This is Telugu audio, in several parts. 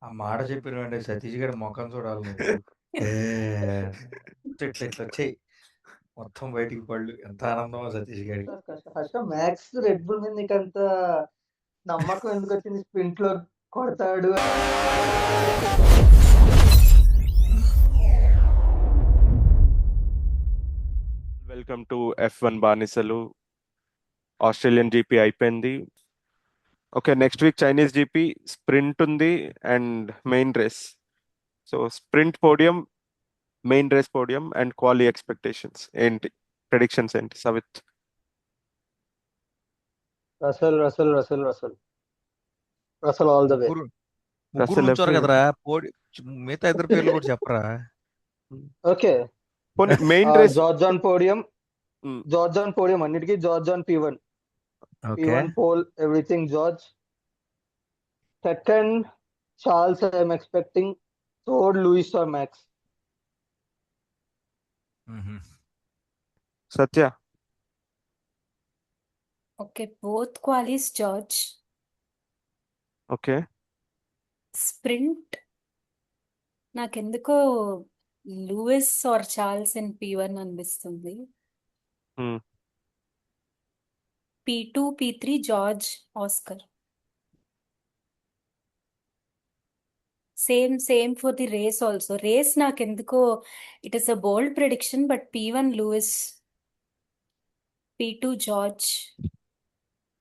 ఆ మాట చెప్పినవంటే సతీష్ గారి మొఖం చూడాలి నువ్వు. ఏ ఇట్లా ఇట్లా వచ్చాయి మొత్తం బయటికి పళ్ళు. ఎంత ఆనందమో సతీష్ గారికి. ఫస్ట్ మ్యాక్స్ రెడ్ బుల్ మీద నీకంత నమ్మకం ఎందుకు వచ్చింది? స్ప్రింట్ లో కొడతాడు. వెల్కమ్ టు F1 బానిసలు. ఆస్ట్రేలియన్ జీపీ అయిపోయింది. Okay, next week Chinese GP, sprint ఉంది and main race. So sprint podium, main race podium and quali expectations ఏంటి, ప్రెడిక్షన్స్ ఏంటి Savith? Russell Russell Russell Russell Russell all the way. ముగ్గురు ముగ్గురు అసలు నుంచోరు కదరా పోడి. మిగతా ఇద్దరు పేర్లు కూడా చెప్పరా? ఓకే, పోనీ main race. George on podium. George on podium అన్నిటికీ. George on P1. Okay P1 pole, everything George. Second, Charles I'm expecting. Third, Lewis or Max. Satya? Okay, both qualis George. Okay, Sprint నాకెందుకో Lewis or Charles in P1 అనిపిస్తుంది. P2, P3 George, Oscar. Same for the race also. Race నాకెందుకో it is a bold prediction, but P1 Lewis, P2 George,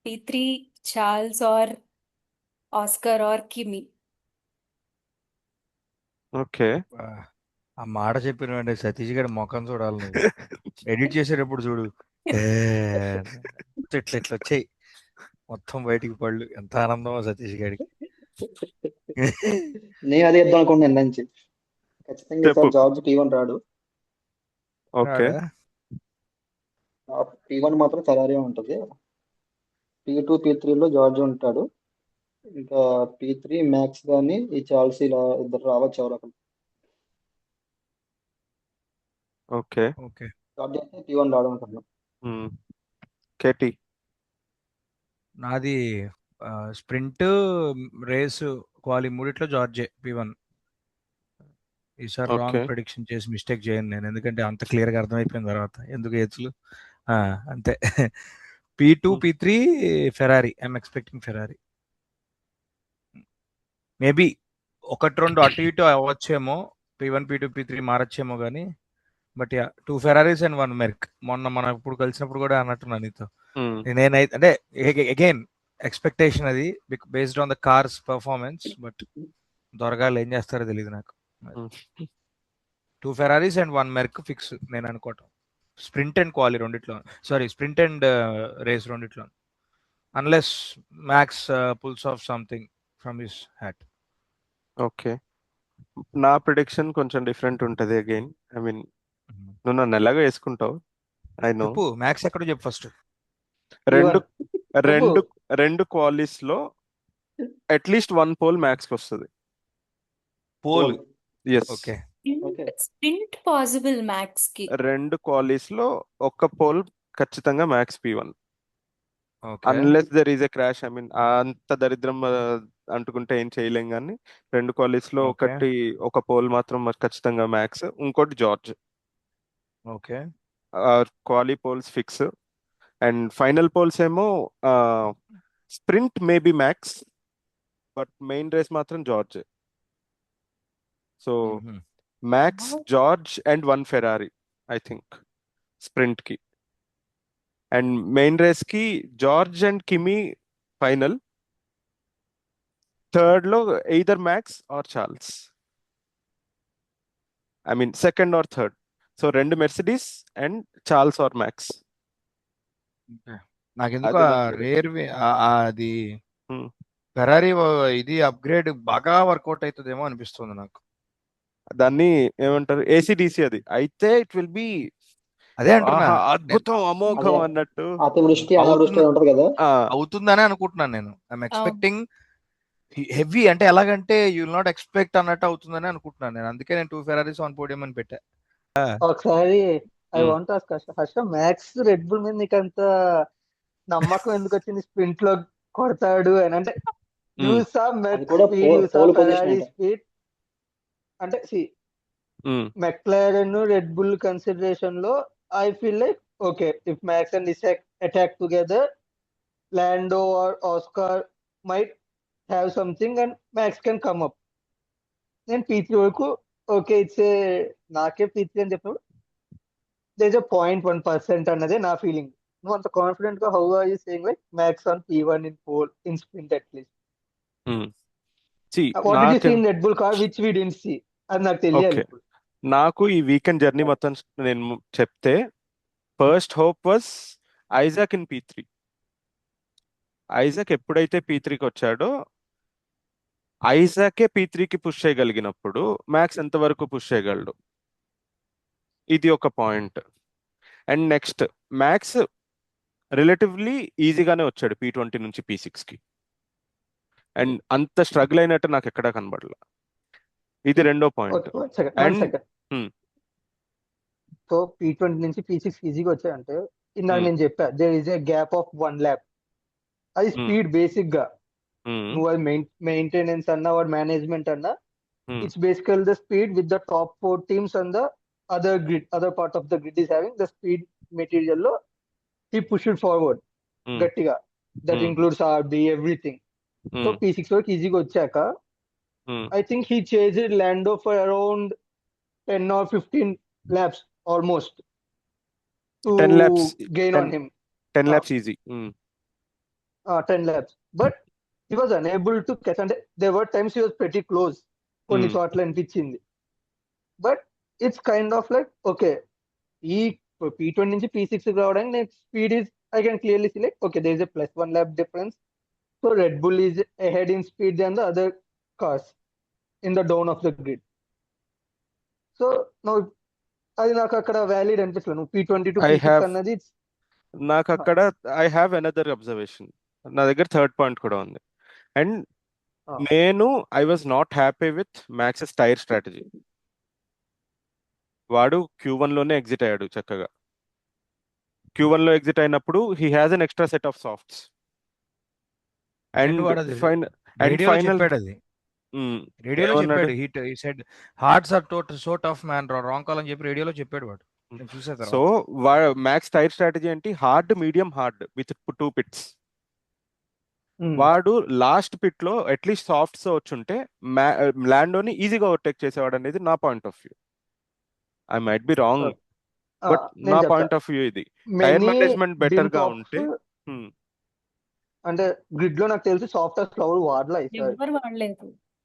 P3 Charles or Oscar or Kimi. Okay. ఆ మాట చెప్పినవంటే సతీష్ గారి మొఖం చూడాలి నువ్వు. ఎడిట్ చేసేటప్పుడు చూడు. ఏ ఇట్లా ఇట్లా వచ్చాయి మొత్తం బయటికి పళ్ళు. ఎంత ఆనందమో సతీష్ గారికి. నేను అదే ఇద్దాం అనుకుంటున్నాను నుంచి. ఖచ్చితంగా చెప్పు. ఈసారి జార్జ్ P1 రాడు. ఓకే, రాడా? P1 మాత్రం ఫెరారీ ఉంటుంది. P2, P3లో జార్జ్ ఉంటాడు. ఇంకా P3 మ్యాక్స్ కానీ ఈ చార్ల్స్ ఇలా ఇద్దరు రావచ్చు ఎవరు. ఓకే. ఓకే జార్జ్ అయితే P1 రాడు అనుకుంటున్నాను. కేటీ? నాది స్ప్రింట్, రేసు, క్వాలి మూడిట్లో జార్జే P1. ఈసారి Okay. రాంగ్ ప్రెడిక్షన్ చేసి మిస్టేక్ చేయను నేను, ఎందుకంటే అంత క్లియర్గా అర్థమైపోయిన తర్వాత ఎందుకు ఎత్తులు. అంతే. P2, P3 Ferrari. I'm expecting Ferrari. Maybe ఒకటి రెండు అటు ఇటు అవ్వచ్చేమో, P1, P2, P3 మారచ్చేమో కానీ, but ya 2 Ferraris and 1 Merc. మొన్న మనం ఇప్పుడు కలిసినప్పుడు కూడా అన్నట్టున్నా నీతో. నేనైతే అంటే అగైన్ ఎక్స్పెక్టేషన్ అది based on the cars performance, but దొరగాలు ఏం చేస్తారో తెలియదు నాకు. 2 ఫెరారీస్ అండ్ 1 మెర్క్ ఫిక్స్ నేను అనుకోవటం. స్ప్రింట్ అండ్ క్వాలి రెండిట్లో, సారీ స్ప్రింట్ అండ్ రేస్ రెండిట్లో, unless Max pulls off something from his hat. Okay, నా ప్రిడిక్షన్ కొంచెం డిఫరెంట్ ఉంటుంది అగైన్. ఐ మీన్ నువ్వు నన్ను ఎలాగో వేసుకుంటావు, ఐ నో. చెప్పు మ్యాక్స్ ఎక్కడో చెప్పు ఫస్ట్. రెండు రెండు రెండు క్వాలిస్ లో అట్లీస్ట్ 1 పోల్ మ్యాక్స్ వస్తుంది. Pole. Yes. Okay sprint possible Max కి. రెండు క్వాలిస్ లో ఒక్క పోల్ ఖచ్చితంగా Max P1, okay unless there is a crash. I mean అంత దరిద్రం అంటుకుంటే ఏం చేయలేం, కానీ రెండు క్వాలిస్ లో Okay. ఒక పోల్ మాత్రం ఖచ్చితంగా మ్యాక్స్, ఇంకోటి George. Okay quali poles fix. And final poles ఏమో sprint maybe Max, but main race మాత్రం George. So Max, George and 1 Ferrari I think sprint కి. అండ్ మెయిన్ రేస్ కి George and Kimi final. Third లో either Max or Charles. I mean second or third. So 2 Mercedes and Charles or Max. నాకెందుకు అది నా రేర్ అది ఫెరారీ ఇది అప్గ్రేడ్ బాగా వర్కౌట్ అవుతుందేమో అనిపిస్తుంది నాకు. దాన్ని ఏమంటారు, ACDC అది అయితే ఇట్ విల్ బి అదే అంటున్నా, అద్భుతం, అమోఘం అన్నట్టు. అతివృష్టి అనావృష్టి ఉంటది కదా, అవుతుందని అనుకుంటున్నాను నేను. I'm expecting heavy. అంటే ఎలాగంటే యూ విల్ నాట్ ఎక్స్పెక్ట్ అన్నట్టు అవుతుందని అనుకుంటున్నాను నేను. అందుకే నేను 2 ఫెరారీస్ ఆన్ పోడియం అని పెట్టా. ఒకసారి I want ask first max red bull మీద నీకంత నమ్మకం ఎందుకు వచ్చింది? స్ప్రింట్ లో కొడతాడు అని. అంటే You Mm. saw అది Merc కూడా speed, you saw pole position Ferrari అంట. speed. అంటే Mm. McLaren, Red Bull consideration లో I feel like okay, if Max and Isaac attack together, Lando or Oscar might have something and Max can come up. నేను P3 వరకు ఓకే ఇట్స్ నాకే P3 అని చెప్పినప్పుడు దేర్ 0.1% అన్నదే నా ఫీలింగ్. నువ్వు అంత కాన్ఫిడెంట్ గా how are you saying like Max on P1 in pole in sprint at least Mm. See, what did you see నాకు in Red Bull car which we didn't see అది నాకు తెలియాలి ఓకే, ఇప్పుడు. నాకు ఈ వీకెండ్ జర్నీ మొత్తం నేను చెప్తే first hope was Isaac in P3. Isaac ఎప్పుడైతే P3కి వచ్చాడో ఐజాకే P3కి పుష్ చేయగలిగినప్పుడు మ్యాక్స్ ఎంతవరకు పుష్ చేయగలడు, ఇది ఒక point. And next, max relatively ఈజీగానే వచ్చాడు P20 నుంచి P6కి, అండ్ అంత స్ట్రగుల్ అయినట్టు నాకు ఎక్కడా కనబడలా. ఇది రెండో point. Okay one second and so P20 నుంచి P6 ఈజీగా వచ్చాయంటే ఇందాక నేను చెప్పా there is a gap of 1 lap. అది స్పీడ్ బేసిక్ గా నువ్వు అది మెయింటెనెన్స్ అన్నా వాడు మేనేజ్మెంట్ అన్నా it's basically the speed with the top 4 teams and the other part of the grid is having the speed material లో హీ పుష్డ్ ఫార్వర్డ్ గట్టిగా. That includes RB everything. So P6 వరకు ఈజీగా వచ్చాక I think he chased Lando for around 10 or 15 laps almost to 10 laps, gain 10 on him. 10 laps easy. 10 laps. But he was unable to catch, and there were times he was pretty close. కొన్ని చోట్ల అనిపించింది. But it's kind of like okay ఈ P20 నుంచి P6 రావడానికి next speed is I can clearly see like okay there is a +1 lap difference. So Red Bull is ahead in speed than the other cars in the down of the grid. So నువ్వు అది నాకు అక్కడ వ్యాలిడ్ అనిపిస్తుంది. నువ్వు P20 to P6 అన్నది నాకు అక్కడ ఐ హ్యావ్ అనదర్ అబ్జర్వేషన్. నా దగ్గర థర్డ్ పాయింట్ కూడా ఉంది. అండ్ నేను I was not happy with Max's tyre strategy. వాడు Q1 లోనే ఎగ్జిట్ అయ్యాడు చక్కగా. Q1 లో ఎగ్జిట్ అయినప్పుడు he has an extra set of softs. And final రేడియోలో చెప్పాడు he said hards are so tough man wrong call అని చెప్పి రేడియోలో చెప్పాడు వాడు. సో మ్యాక్స్ టైర్ స్ట్రాటజీ ఏంటి? Hard, medium, hard with 2 pits. వాడు లాస్ట్ పిట్ లో అట్లీస్ట్ సాఫ్ట్స్ వచ్చుంటే ల్యాండోని ఈజీగా ఓవర్టేక్ చేసేవాడు అనేది నా point of view. I might be wrong, but నా పాయింట్ ఆఫ్ వ్యూ ఇది. టైర్ మేనేజ్మెంట్ బెటర్ గా ఉంటే అంటే గ్రిడ్ లో నాకు తెలిసి సాఫ్ట్ ఫ్లవర్ వాడలేదు.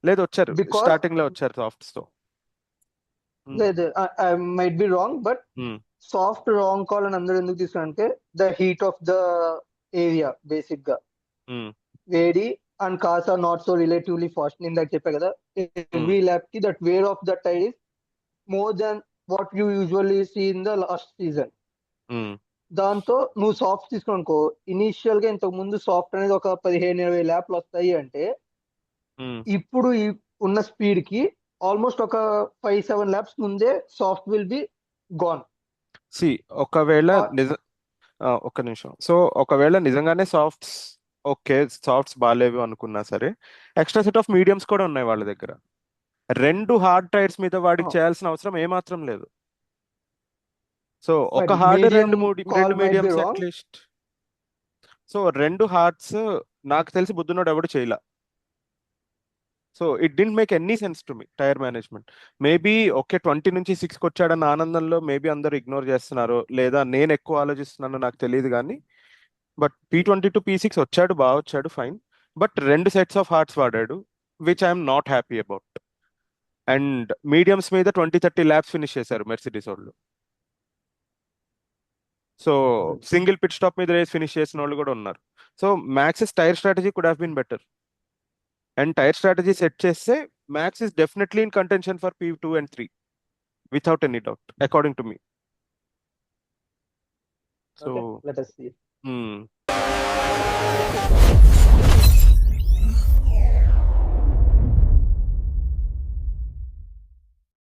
లేదు, వచ్చారు స్టార్టింగ్ లో వచ్చారు సాఫ్ట్స్ తో. లేదు I might be wrong, but soft wrong call అని అందరూ ఎందుకు తీసుకున్నారంటే the heat of the area basic గా వేడి and cars are not so relatively fast. నేను ఇందాక చెప్పా కదా ఎవ్రీ ల్యాప్ కి that wear of the tyre is more than what you usually see in the last season. దాంతో నువ్వు సాఫ్ట్ తీసుకున్నానుకో ఇనీషియల్ గా ఇంతకు ముందు సాఫ్ట్ అనేది ఒక 15-20 ల్యాప్లు వస్తాయి అంటే ఇప్పుడు ఉన్న స్పీడ్ కి ఆల్మోస్ట్ ఒక 5-7 ల్యాప్స్ ముందే సాఫ్ట్ విల్ బి గాన్. ఒకవేళ ఒక్క నిమిషం. సో ఒకవేళ నిజంగానే సాఫ్ట్స్ బాగాలేవు అనుకున్నా సరే, ఎక్స్ట్రా సెట్ ఆఫ్ మీడియంస్ కూడా ఉన్నాయి వాళ్ళ దగ్గర. 2 హార్డ్ టైర్స్ మీద వాడికి చేయాల్సిన అవసరం ఏమాత్రం లేదు. సో ఒక hard, 2 mediums at least. So 2 hards నాకు తెలిసి బుద్ధునోడు ఎవడు చేయలా. So it didn't make any sense to me tyre management. Maybe 20 నుంచి 6కి వచ్చాడన్న ఆనందంలో మేబీ అందరూ ఇగ్నోర్ చేస్తున్నారు, లేదా నేను ఎక్కువ ఆలోచిస్తున్నాను, నాకు తెలియదు. కానీ బట్ P20 to P6 వచ్చాడు, బాగా వచ్చాడు, fine. But 2 sets of hards వాడాడు, which I'm not happy about. And mediums మీద 20-30 ల్యాప్స్ ఫినిష్ చేశారు మెర్సిడీస్ వాళ్ళు. సో సింగిల్ పిట్ స్టాప్ మీద రేస్ ఫినిష్ చేసిన వాళ్ళు కూడా ఉన్నారు. So Max's tyre strategy could have been better. And tyre strategy set చేస్తే Max is definitely in contention for P2 and 3 without any doubt according to me. So let us see.